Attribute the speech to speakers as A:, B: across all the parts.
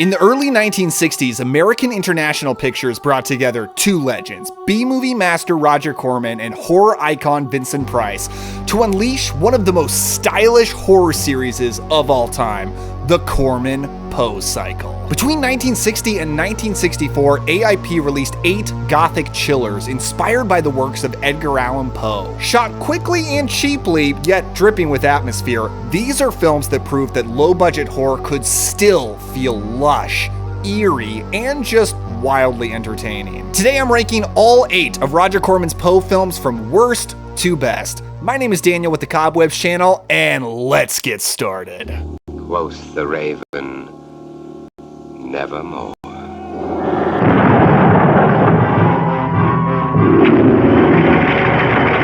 A: In the early 1960s, American International Pictures brought together two legends, B-movie master Roger Corman and horror icon Vincent Price, to unleash one of the most stylish horror series of all time, the Corman Poe cycle. Between 1960 and 1964, AIP released 8 Gothic chillers inspired by the works of Edgar Allan Poe. Shot quickly and cheaply, yet dripping with atmosphere, these are films that prove that low-budget horror could still feel lush, eerie, and just wildly entertaining. Today I'm ranking all 8 of Roger Corman's Poe films from worst to best. My name is Daniel with the Cobwebs channel, and let's get started.
B: Quoth the raven, nevermore.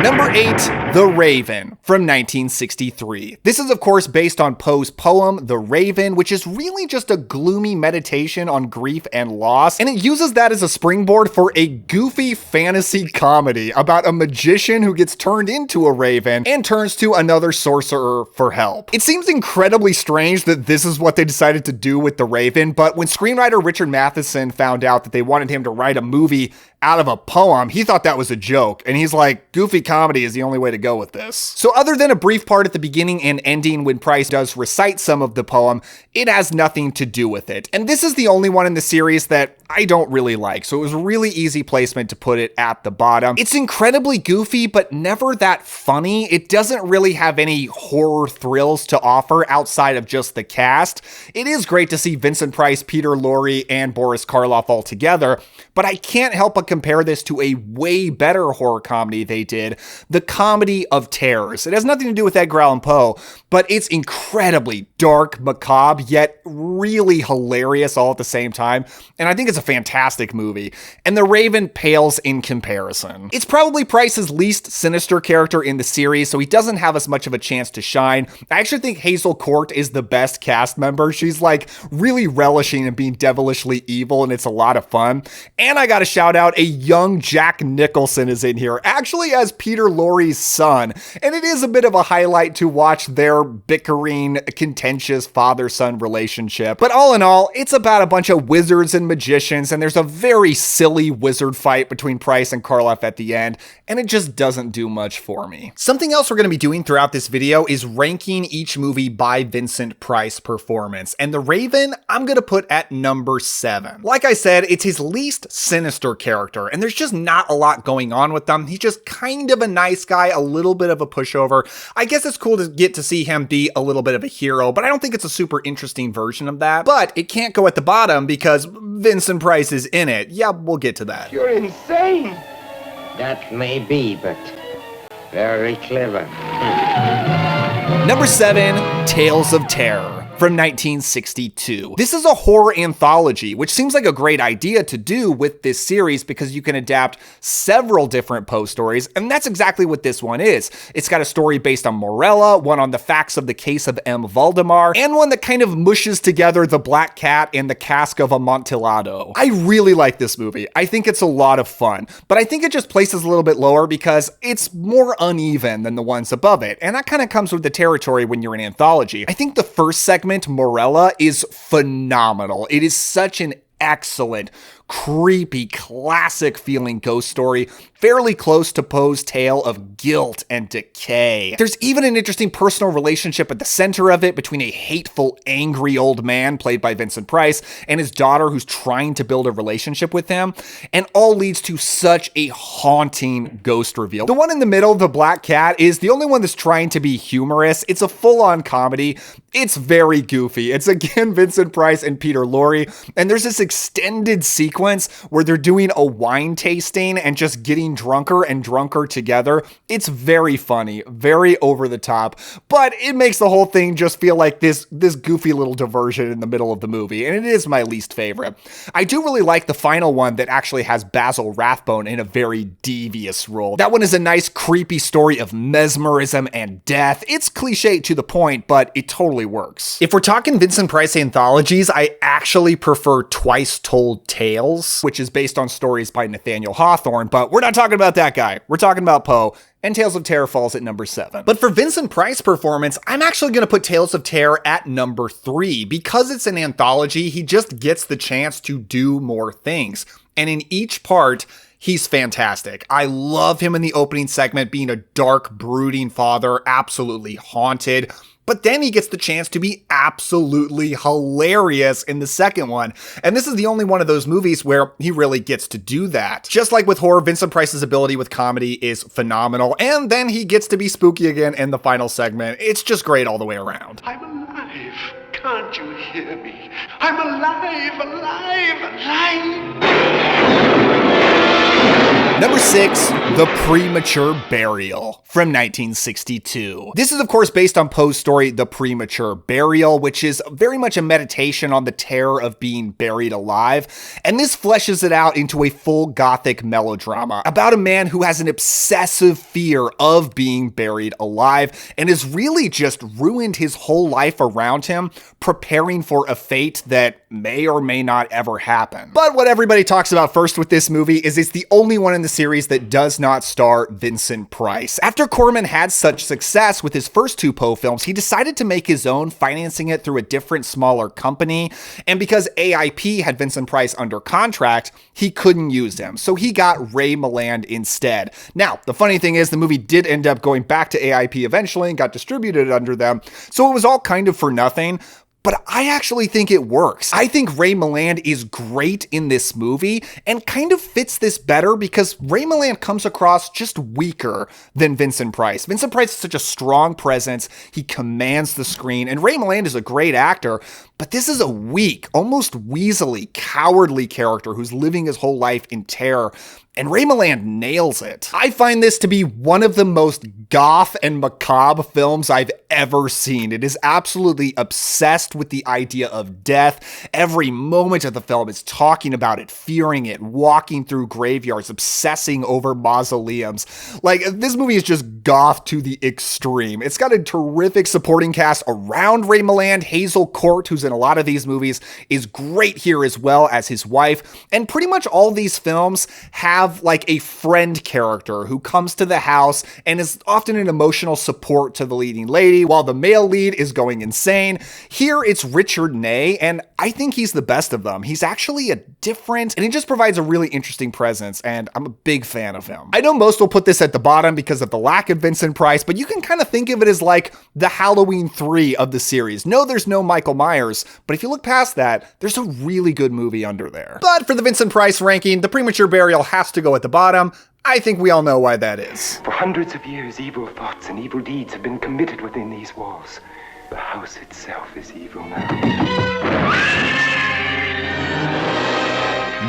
A: Number 8, The Raven, from 1963. This is of course based on Poe's poem, The Raven, which is really just a gloomy meditation on grief and loss, and it uses that as a springboard for a goofy fantasy comedy about a magician who gets turned into a raven and turns to another sorcerer for help. It seems incredibly strange that this is what they decided to do with The Raven, but when screenwriter Richard Matheson found out that they wanted him to write a movie out of a poem, he thought that was a joke, and he's like, goofy comedy is the only way to go with this. So other than a brief part at the beginning and ending when Price does recite some of the poem, it has nothing to do with it. And this is the only one in the series that I don't really like, so it was really easy placement to put it at the bottom. It's incredibly goofy, but never that funny. It doesn't really have any horror thrills to offer outside of just the cast. It is great to see Vincent Price, Peter Lorre, and Boris Karloff all together, but I can't help but compare this to a way better horror comedy they did, The Comedy of Terrors. It has nothing to do with Edgar Allan Poe, but it's incredibly dark, macabre, yet really hilarious all at the same time, and I think it's a fantastic movie, and The Raven pales in comparison. It's probably Price's least sinister character in the series, so he doesn't have as much of a chance to shine. I actually think Hazel Court is the best cast member. She's like really relishing in being devilishly evil, and it's a lot of fun. And I gotta shout out a young Jack Nicholson is in here, actually as Peter Lorre's son, and it is a bit of a highlight to watch their bickering, contentious father-son relationship. But all in all, it's about a bunch of wizards and magicians, and there's a very silly wizard fight between Price and Karloff at the end, and it just doesn't do much for me. Something else we're going to be doing throughout this video is ranking each movie by Vincent Price performance, and The Raven, I'm going to put at number 7. Like I said, it's his least sinister character, and there's just not a lot going on with them. He's just kind of a nice guy, a little bit of a pushover. I guess it's cool to get to see him be a little bit of a hero, but I don't think it's a super interesting version of that. But it can't go at the bottom because Vincent Price is in it. Yeah, we'll get to that.
B: You're insane. That may be, but very clever.
A: Number 7, Tales of Terror, from 1962. This is a horror anthology, which seems like a great idea to do with this series because you can adapt several different Poe stories, and that's exactly what this one is. It's got a story based on Morella, one on the facts of the case of M. Valdemar, and one that kind of mushes together the Black Cat and the Cask of Amontillado. I really like this movie. I think it's a lot of fun, but I think it just places a little bit lower because it's more uneven than the ones above it, and that kind of comes with the territory when you're an anthology. I think the first segment, Morella, is phenomenal. It is such an excellent, creepy, classic feeling ghost story, fairly close to Poe's tale of guilt and decay. There's even an interesting personal relationship at the center of it between a hateful, angry old man played by Vincent Price and his daughter who's trying to build a relationship with him, and all leads to such a haunting ghost reveal. The one in the middle, the Black Cat, is the only one that's trying to be humorous. It's a full-on comedy. It's very goofy. It's again Vincent Price and Peter Lorre, and there's this extended sequence where they're doing a wine tasting and just getting drunker and drunker together. It's very funny, very over the top, but it makes the whole thing just feel like this goofy little diversion in the middle of the movie, and it is my least favorite. I do really like the final one that actually has Basil Rathbone in a very devious role. That one is a nice, creepy story of mesmerism and death. It's cliche to the point, but it totally works. If we're talking Vincent Price anthologies, I actually prefer Twice Told Tales Tales, which is based on stories by Nathaniel Hawthorne, but we're not talking about that guy. We're talking about Poe, and Tales of Terror falls at number 7. But for Vincent Price's performance, I'm actually going to put Tales of Terror at number 3. Because it's an anthology, he just gets the chance to do more things. And in each part, he's fantastic. I love him in the opening segment being a dark, brooding father, absolutely haunted. But then he gets the chance to be absolutely hilarious in the second one. And this is the only one of those movies where he really gets to do that. Just like with horror, Vincent Price's ability with comedy is phenomenal. And then he gets to be spooky again in the final segment. It's just great all the way around.
C: I'm alive. Can't you hear me? I'm alive, alive, alive.
A: Number 6, The Premature Burial from 1962. This is, of course, based on Poe's story, The Premature Burial, which is very much a meditation on the terror of being buried alive. And this fleshes it out into a full Gothic melodrama about a man who has an obsessive fear of being buried alive and has really just ruined his whole life around him, preparing for a fate that may or may not ever happen. But what everybody talks about first with this movie is it's the only one in the series that does not star Vincent Price. After Corman had such success with his first 2 Poe films, he decided to make his own, financing it through a different, smaller company. And because AIP had Vincent Price under contract, he couldn't use him. So he got Ray Milland instead. Now, the funny thing is the movie did end up going back to AIP eventually and got distributed under them. So it was all kind of for nothing. But I actually think it works. I think Ray Milland is great in this movie and kind of fits this better because Ray Milland comes across just weaker than Vincent Price. Vincent Price is such a strong presence. He commands the screen, and Ray Milland is a great actor, but this is a weak, almost weaselly, cowardly character who's living his whole life in terror. And Ray Milland nails it. I find this to be one of the most goth and macabre films I've ever seen. It is absolutely obsessed with the idea of death. Every moment of the film is talking about it, fearing it, walking through graveyards, obsessing over mausoleums. Like, this movie is just goth to the extreme. It's got a terrific supporting cast around Ray Milland. Hazel Court, who's in a lot of these movies, is great here as well as his wife. And pretty much all these films have like a friend character who comes to the house and is often an emotional support to the leading lady while the male lead is going insane. Here it's Richard Ney, and I think he's the best of them. He's actually a different, and he just provides a really interesting presence, and I'm a big fan of him. I know most will put this at the bottom because of the lack of Vincent Price, but you can kind of think of it as like the Halloween 3 of the series. No, there's no Michael Myers, but if you look past that, there's a really good movie under there. But for the Vincent Price ranking, The Premature Burial has to go at the bottom. I think we all know why that is.
C: For hundreds of years, evil thoughts and evil deeds have been committed within these walls. The house itself is evil now.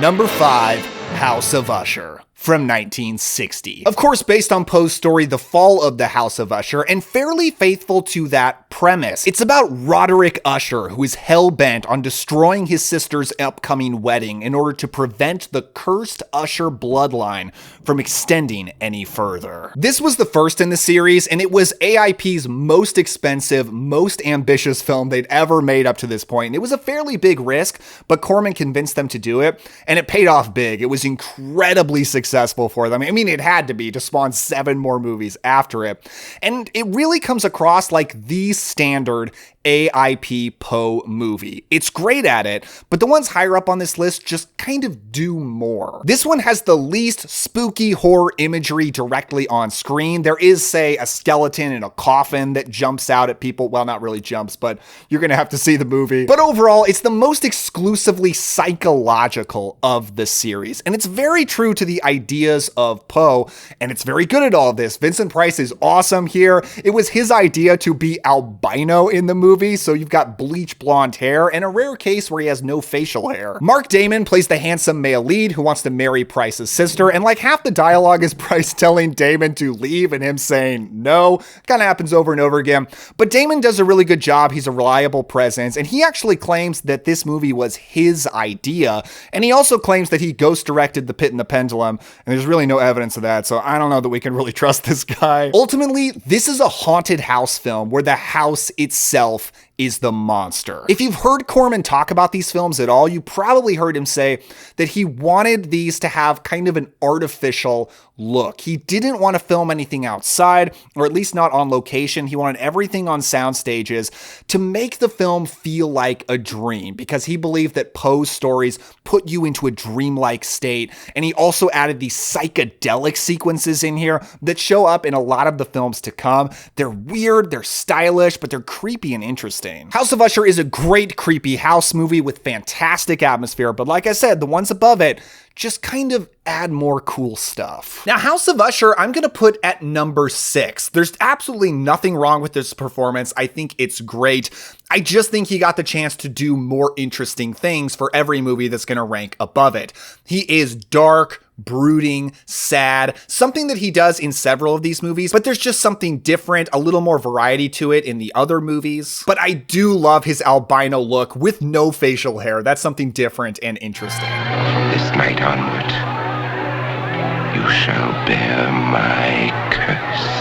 A: Number 5, House of Usher from 1960. Of course, based on Poe's story, The Fall of the House of Usher, and fairly faithful to that premise. It's about Roderick Usher, who is hell-bent on destroying his sister's upcoming wedding in order to prevent the cursed Usher bloodline from extending any further. This was the first in the series, and it was AIP's most expensive, most ambitious film they'd ever made up to this point. It was a fairly big risk, but Corman convinced them to do it, and it paid off big. It was incredibly successful for them. I mean, it had to be to spawn 7 more movies after it. And it really comes across like the standard AIP Poe movie. It's great at it, but the ones higher up on this list just kind of do more. This one has the least spooky horror imagery directly on screen. There is, say, a skeleton in a coffin that jumps out at people. Well, not really jumps, but you're gonna have to see the movie. But overall, it's the most exclusively psychological of the series, and it's very true to the ideas of Poe, and it's very good at all this. Vincent Price is awesome here. It was his idea to be albino in the movie, so you've got bleach blonde hair and a rare case where he has no facial hair. Mark Damon plays the handsome male lead who wants to marry Price's sister, and like half the dialogue is Price telling Damon to leave and him saying no. Kind of happens over and over again, but Damon does a really good job. He's a reliable presence, and he actually claims that this movie was his idea, and he also claims that he ghost directed The Pit and the Pendulum, and there's really no evidence of that, so I don't know that we can really trust this guy. Ultimately, this is a haunted house film where the house itself is the monster. If you've heard Corman talk about these films at all, you probably heard him say that he wanted these to have kind of an artificial look. He didn't want to film anything outside, or at least not on location. He wanted everything on sound stages to make the film feel like a dream, because he believed that Poe's stories put you into a dreamlike state. And he also added these psychedelic sequences in here that show up in a lot of the films to come. They're weird, they're stylish, but they're creepy and interesting. House of Usher is a great creepy house movie with fantastic atmosphere, but like I said, the ones above it just kind of add more cool stuff. Now, House of Usher, I'm gonna put at number 6. There's absolutely nothing wrong with this performance. I think it's great. I just think he got the chance to do more interesting things for every movie that's gonna rank above it. He is dark, brooding, sad, something that he does in several of these movies, but there's just something different, a little more variety to it in the other movies. But I do love his albino look with no facial hair. That's something different and interesting.
D: This night onward, you shall bear my curse.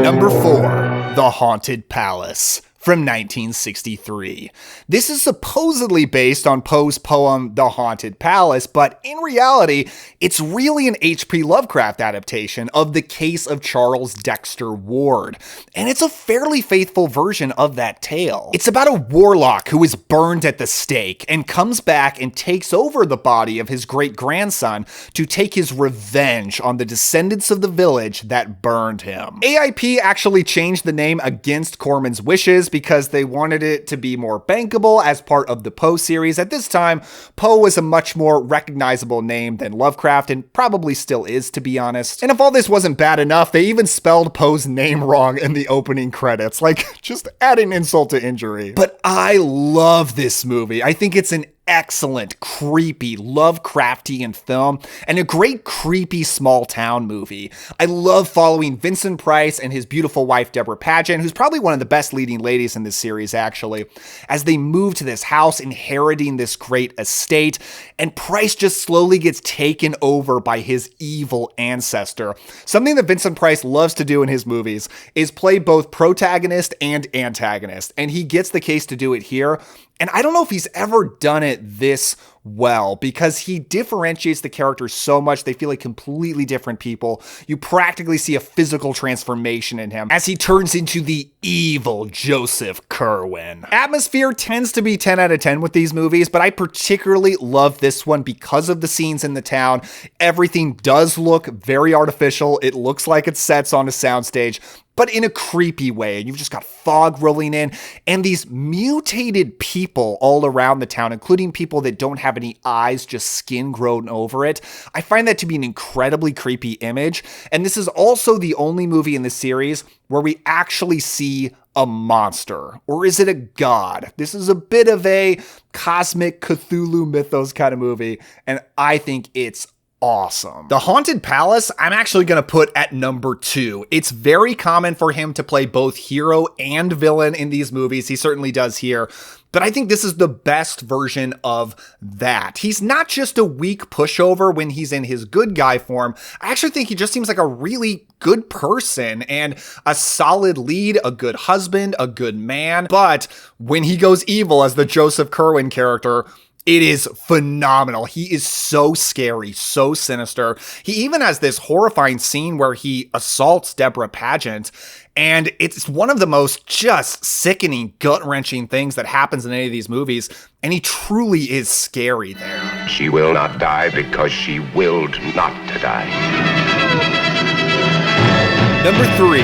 A: Number 4, The Haunted Palace, from 1963. This is supposedly based on Poe's poem, The Haunted Palace, but in reality, it's really an H.P. Lovecraft adaptation of The Case of Charles Dexter Ward, and it's a fairly faithful version of that tale. It's about a warlock who is burned at the stake and comes back and takes over the body of his great-grandson to take his revenge on the descendants of the village that burned him. AIP actually changed the name against Corman's wishes because they wanted it to be more bankable as part of the Poe series. At this time, Poe was a much more recognizable name than Lovecraft, and probably still is, to be honest. And if all this wasn't bad enough, they even spelled Poe's name wrong in the opening credits, like just adding insult to injury. But I love this movie. I think it's an excellent, creepy, Lovecraftian film, and a great creepy small town movie. I love following Vincent Price and his beautiful wife, Deborah Paget, who's probably one of the best leading ladies in this series, actually, as they move to this house, inheriting this great estate, and Price just slowly gets taken over by his evil ancestor. Something that Vincent Price loves to do in his movies is play both protagonist and antagonist, and he gets the case to do it here. And I don't know if he's ever done it this well, because he differentiates the characters so much. They feel like completely different people. You practically see a physical transformation in him as he turns into the evil Joseph Kerwin. Atmosphere tends to be 10 out of 10 with these movies, but I particularly love this one because of the scenes in the town. Everything does look very artificial. It looks like it sets on a soundstage, but in a creepy way. And you've just got fog rolling in and these mutated people all around the town, including people that don't have any eyes, just skin grown over it. I find that to be an incredibly creepy image. And this is also the only movie in the series where we actually see a monster, or is it a god? This is a bit of a cosmic Cthulhu mythos kind of movie, and I think it's awesome. The Haunted Palace, I'm actually going to put at number 2. It's very common for him to play both hero and villain in these movies. He certainly does here. But I think this is the best version of that. He's not just a weak pushover when he's in his good guy form. I actually think he just seems like a really good person and a solid lead, a good husband, a good man. But when he goes evil as the Joseph Kerwin character, it is phenomenal. He is so scary, so sinister. He even has this horrifying scene where he assaults Deborah Paget, and it's one of the most just sickening, gut-wrenching things that happens in any of these movies, and he truly is scary there.
D: She will not die because she willed not to die.
A: Number 3,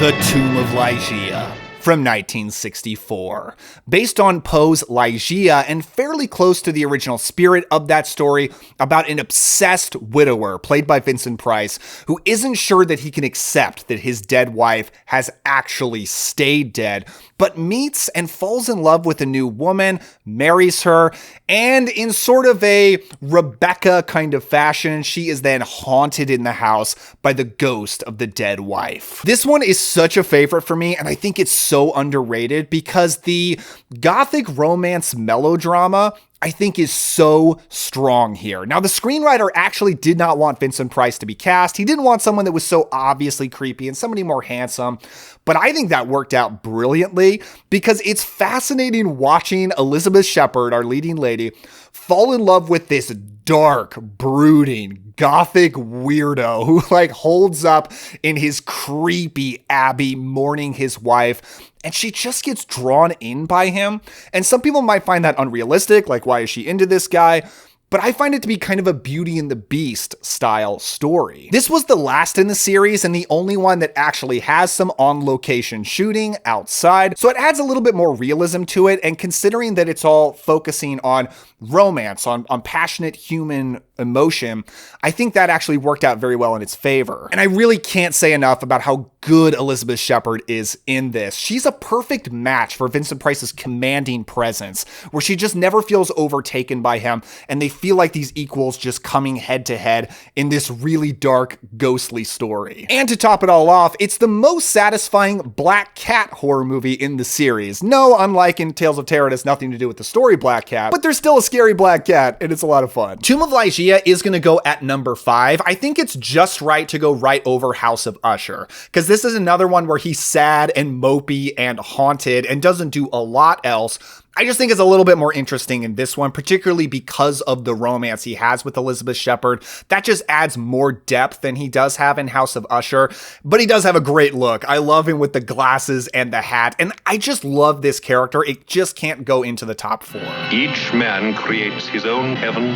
A: The Tomb of Ligeia, from 1964. Based on Poe's Ligeia and fairly close to the original spirit of that story about an obsessed widower played by Vincent Price who isn't sure that he can accept that his dead wife has actually stayed dead, but meets and falls in love with a new woman, marries her, and in sort of a Rebecca kind of fashion, she is then haunted in the house by the ghost of the dead wife. This one is such a favorite for me, and I think it's so underrated because the Gothic romance melodrama I think is so strong here. Now, the screenwriter actually did not want Vincent Price to be cast. He didn't want someone that was so obviously creepy and somebody more handsome. But I think that worked out brilliantly because it's fascinating watching Elizabeth Shepard, our leading lady, fall in love with this dark, brooding, Gothic weirdo who like holds up in his creepy abbey mourning his wife. And she just gets drawn in by him. And some people might find that unrealistic, like why is she into this guy? But I find it to be kind of a Beauty and the Beast style story. This was the last in the series and the only one that actually has some on-location shooting outside, so it adds a little bit more realism to it, and considering that it's all focusing on romance, on passionate human emotion, I think that actually worked out very well in its favor. And I really can't say enough about how good Elizabeth Shepard is in this. She's a perfect match for Vincent Price's commanding presence, where she just never feels overtaken by him, and they feel like these equals just coming head to head in this really dark, ghostly story. And to top it all off, it's the most satisfying Black Cat horror movie in the series. No, unlike in Tales of Terror, it has nothing to do with the story Black Cat, but there's still a scary black cat, and it's a lot of fun. Tomb of Ligeia is going to go at number 5. I think it's just right to go right over House of Usher, because this is another one where he's sad and mopey and haunted and doesn't do a lot else. I just think it's a little bit more interesting in this one, particularly because of the romance he has with Elizabeth Shepard. That just adds more depth than he does have in House of Usher, but he does have a great look. I love him with the glasses and the hat, and I just love this character. It just can't go into the top 4.
D: Each man creates his own heaven,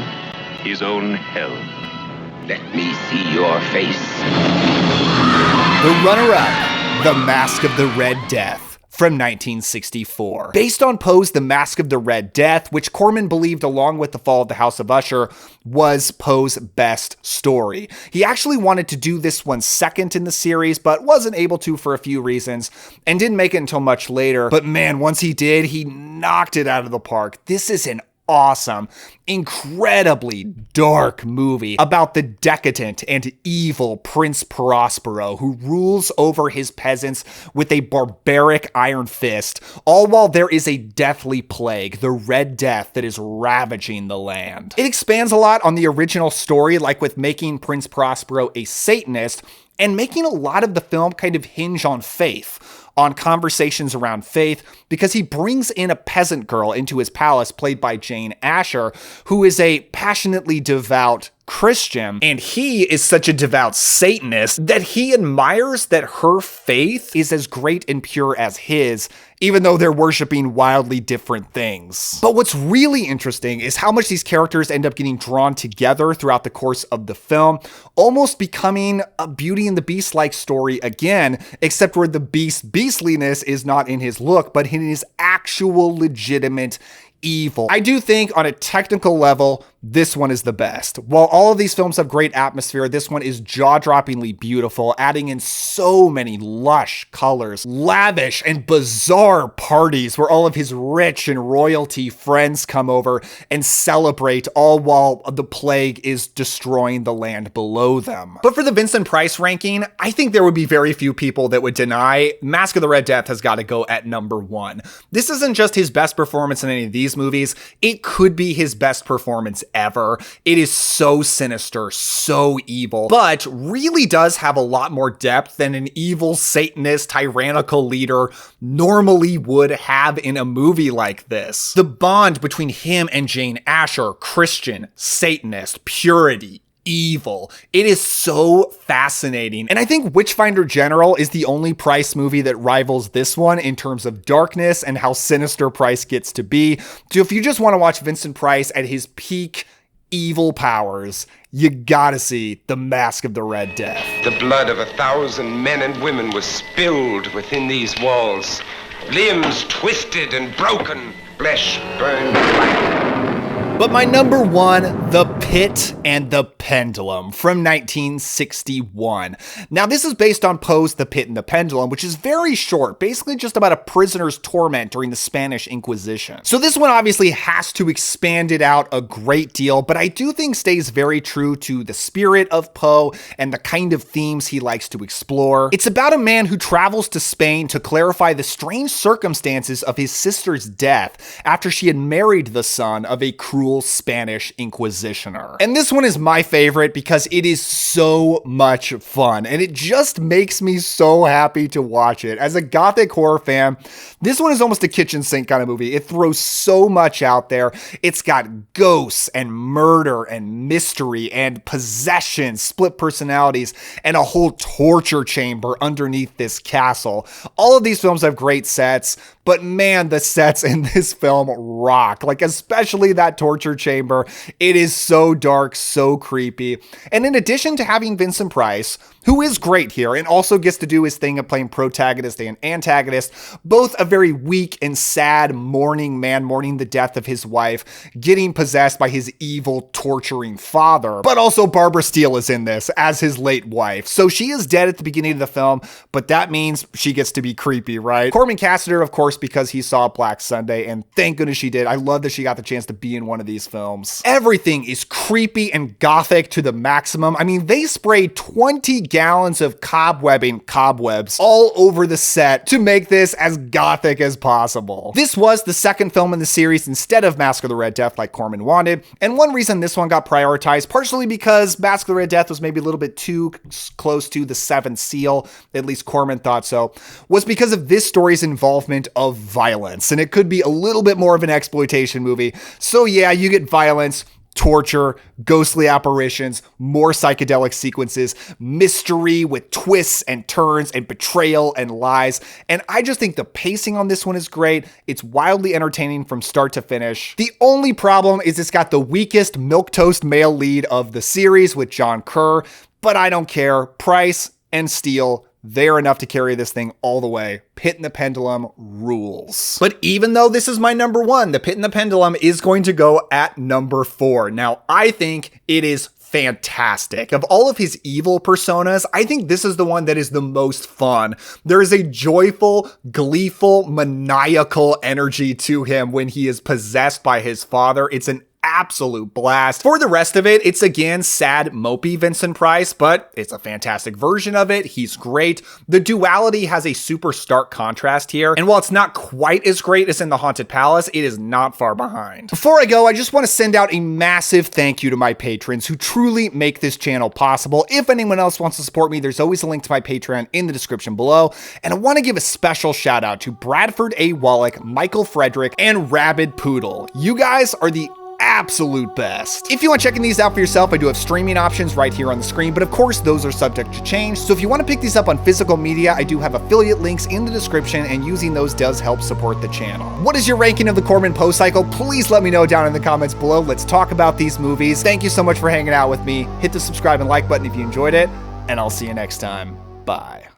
D: his own hell. Let me see your face.
A: The runner-up, The Masque of the Red Death, from 1964. Based on Poe's The Masque of the Red Death, which Corman believed, along with The Fall of the House of Usher, was Poe's best story. He actually wanted to do this one second in the series, but wasn't able to for a few reasons, and didn't make it until much later. But man, once he did, he knocked it out of the park. This is an awesome, incredibly dark movie about the decadent and evil Prince Prospero who rules over his peasants with a barbaric iron fist, all while there is a deathly plague, the Red Death, that is ravaging the land. It expands a lot on the original story, like with making Prince Prospero a Satanist, and making a lot of the film kind of hinge on faith, on conversations around faith, because he brings in a peasant girl into his palace, played by Jane Asher, who is a passionately devout Christian, and he is such a devout Satanist that he admires that her faith is as great and pure as his, even though they're worshiping wildly different things. But what's really interesting is how much these characters end up getting drawn together throughout the course of the film, almost becoming a Beauty and the Beast-like story again, except where the Beast's beastliness is not in his look, but in his actual legitimate evil. I do think on a technical level, this one is the best. While all of these films have great atmosphere, this one is jaw-droppingly beautiful, adding in so many lush colors, lavish and bizarre parties where all of his rich and royalty friends come over and celebrate, all while the plague is destroying the land below them. But for the Vincent Price ranking, I think there would be very few people that would deny Masque of the Red Death has got to go at number 1. This isn't just his best performance in any of these movies, it could be his best performance ever. It is so sinister, so evil, but really does have a lot more depth than an evil Satanist tyrannical leader normally would have in a movie like this. The bond between him and Jane Asher, Christian, Satanist, purity, evil. It is so fascinating. And I think Witchfinder General is the only Price movie that rivals this one in terms of darkness and how sinister Price gets to be. So if you just want to watch Vincent Price at his peak evil powers, you gotta see The Masque of the Red Death.
C: The blood of 1,000 men and women was spilled within these walls. Limbs twisted and broken. Flesh burned black.
A: But my number 1, the Pit and the Pendulum from 1961. Now, this is based on Poe's The Pit and the Pendulum, which is very short, basically just about a prisoner's torment during the Spanish Inquisition. So this one obviously has to expand it out a great deal, but I do think stays very true to the spirit of Poe and the kind of themes he likes to explore. It's about a man who travels to Spain to clarify the strange circumstances of his sister's death after she had married the son of a cruel Spanish Inquisitioner. And this one is my favorite because it is so much fun, and it just makes me so happy to watch it. As a Gothic horror fan, this one is almost a kitchen sink kind of movie. It throws so much out there. It's got ghosts and murder and mystery and possession, split personalities, and a whole torture chamber underneath this castle. All of these films have great sets, but man, the sets in this film rock. Like, especially that torture chamber. It is so dark, so creepy. And in addition to having Vincent Price, who is great here and also gets to do his thing of playing protagonist and antagonist, both a very weak and sad mourning man, mourning the death of his wife, getting possessed by his evil, torturing father. But also Barbara Steele is in this as his late wife. So she is dead at the beginning of the film, but that means she gets to be creepy, right? Corman casted her, of course, because he saw Black Sunday, and thank goodness she did. I love that she got the chance to be in one of these films. Everything is creepy and gothic to the maximum. I mean, they sprayed 20 gallons of cobwebs all over the set to make this as gothic as possible. This was the second film in the series instead of Masque of the Red Death like Corman wanted, and one reason this one got prioritized, partially because Masque of the Red Death was maybe a little bit too close to the Seventh Seal, at least Corman thought so, was because of this story's involvement of violence, and it could be a little bit more of an exploitation movie. So yeah, you get violence, torture, ghostly apparitions, more psychedelic sequences, mystery with twists and turns and betrayal and lies. And I just think the pacing on this one is great. It's wildly entertaining from start to finish. The only problem is it's got the weakest milquetoast male lead of the series with John Kerr, but I don't care. Price and Steele, they're enough to carry this thing all the way. Pit and the Pendulum rules. But even though this is my number one, The Pit and the Pendulum is going to go at number 4. Now, I think it is fantastic. Of all of his evil personas, I think this is the one that is the most fun. There is a joyful, gleeful, maniacal energy to him when he is possessed by his father. It's an absolute blast. For the rest of it, it's again sad, mopey Vincent Price, but it's a fantastic version of it. He's great. The duality has a super stark contrast here, and while it's not quite as great as in The Haunted Palace, it is not far behind. Before I go, I just want to send out a massive thank you to my patrons who truly make this channel possible. If anyone else wants to support me, there's always a link to my Patreon in the description below, and I want to give a special shout out to Bradford A. Wallach, Michael Frederick, and Rabid Poodle. You guys are the absolute best. If you want checking these out for yourself, I do have streaming options right here on the screen, but of course those are subject to change. So if you want to pick these up on physical media, I do have affiliate links in the description, and using those does help support the channel. What is your ranking of the Corman Poe cycle? Please let me know down in the comments below. Let's talk about these movies. Thank you so much for hanging out with me. Hit the subscribe and like button if you enjoyed it, and I'll see you next time. Bye.